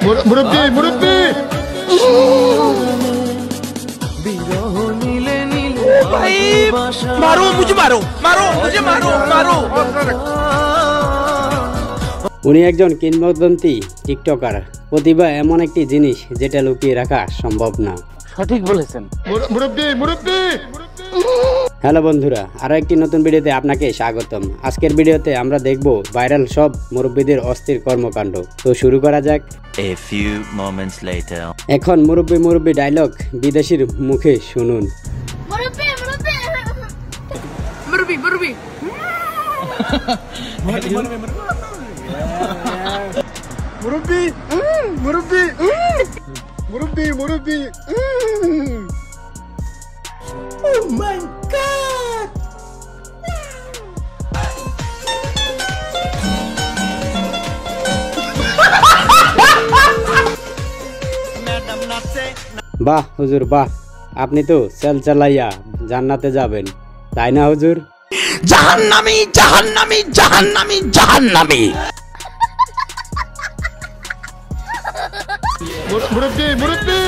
মুরব্বি মুরব্বি भाई मारो मुझे मारो मारो मुझे मारो मारो উনি একজন কিংবদন্তি টিকটকার। প্রতিভা এমন একটি জিনিস যেটা লুকিয়ে রাখা সম্ভব না। সঠিক বলেছেন মুরব্বি মুরব্বি। হ্যালো বন্ধুরা, আরো একটি নতুন ভিডিওতে আপনাকে স্বাগতম। আজকের ভিডিওতে আমরা দেখব ভাইরাল সব মুরব্বিদের অস্থির কর্মকাণ্ড। তো শুরু করা যাক। A few moments later. এখন মুরব্বি মুরব্বি ডায়লগ বিদেশির মুখে শুনুন। মুরব্বি মুরব্বি मुर्बी मुर्बी মুরব্বি মুরব্বি মুরব্বি মুরব্বি। Oh my god বাহ হুজুর বাহ, আপনি তো সেল চালাইয়া জান্নাতে যাবেন, তাই না হুজুর? জাহান্নামী জাহান্নামী জাহান্নামী জাহান্নামী মুরব্বি মুরব্বি।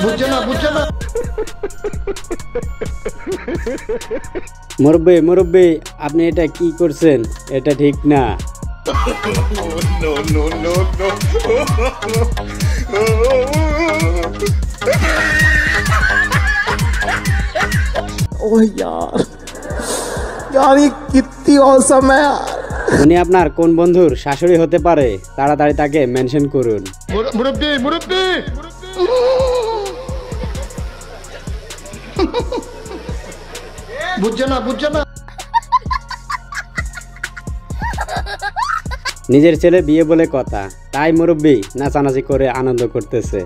বুঝছে না বুঝছে না। মুরব্বি মুরব্বি, আপনি এটা কি করছেন? এটা ঠিক না। ओह यार यार ये कितनी औसम है यार। উনি আপনার কোন বন্ধুর শাশুড়ি হতে পারে? তাড়াতাড়ি তাকে মেনশন করুন। মুরব্বি মুরব্বি। বুঝছে না বুঝছে না। নিজের ছেলে বিয়ে বলে কথা, তাই মুরব্বি নাচানাচি করে আনন্দ করতেছে।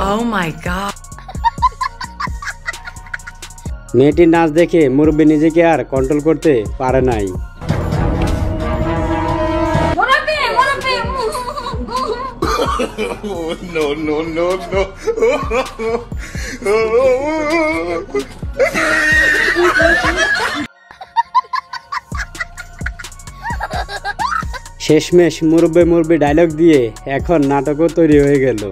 Oh my god. মেয়েটির নাচ দেখে মুরব্বি নিজেকে আর কন্ট্রোল করতে পারে নাই। মুরব্বি মুরব্বি। No no no no. শেষমেশ মুরব্বি মুরব্বি ডায়লগ দিয়ে এখন নাটকও তৈরি হয়ে গেল।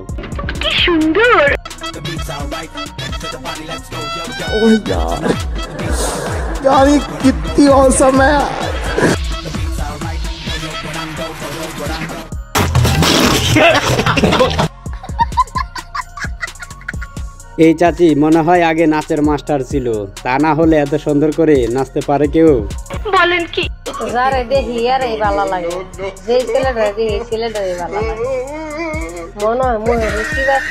ओह यार यार ये कितनी औसम है यार। এই চাচি মনে হয় আগে নাচের মাস্টার ছিল, তা না হলে এত সুন্দর করে নাচতে পারে কেউ? বলেন কি? যারে দেখি আর এই ভালো লাগে, যে ছেলেটা দেখি এই ছেলেটাই ভালো লাগে। মনে হয় মনে বেশি বাস।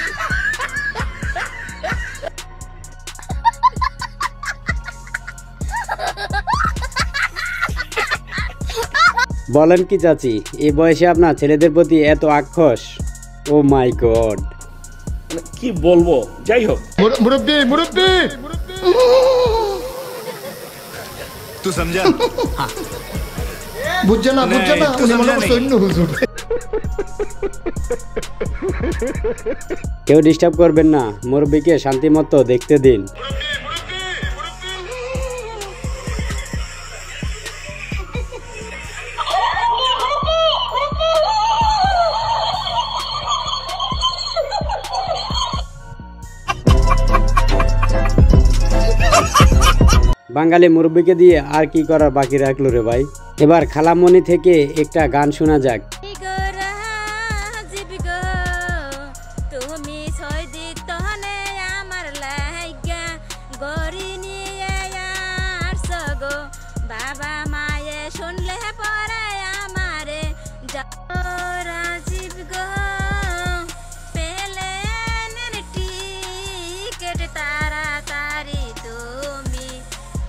বলেন কি চাচি, এই বয়সে আপনার ছেলেদের প্রতি এত আক্রোশ? ও মাই গড, কি বলবো, যাই হোক। মুরব্বি মুরব্বি। तू समझा? বুঝছে না বুঝছে না। উনি মনে করছে অন্য হুজুর। কেউ ডিস্টার্ব করবেন না, মুরব্বিকে শান্তি মতো দেখতে দিন। বাঙালি মুরব্বিকে দিয়ে আর কি করার বাকি রাখলো রে ভাই। এবার খালামণি থেকে একটা গান শোনা যাক। তুমি ছয় দিক তহনে আমার লাইগা গরি নিয়ে আসগো, বাবা মায়ে শুনলে পরে আমারে রাজীব গো, পেলে টিকেট তাড়াতাড়ি তুমি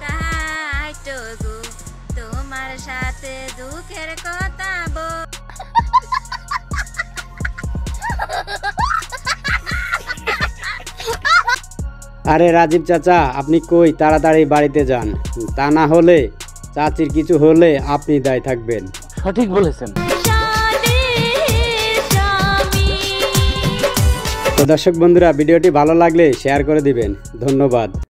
কাটো গো, তোমার সাথে দুঃখের কথা বল। আরে রাজীব চাচা, আপনি কই? তাড়াতাড়ি বাড়িতে যান, তা না হলে চাচির কিছু হলে আপনি দায়ী থাকবেন। সঠিক বলেছেন। তো দর্শক বন্ধুরা, ভিডিওটি ভালো লাগলে শেয়ার করে দিবেন। ধন্যবাদ।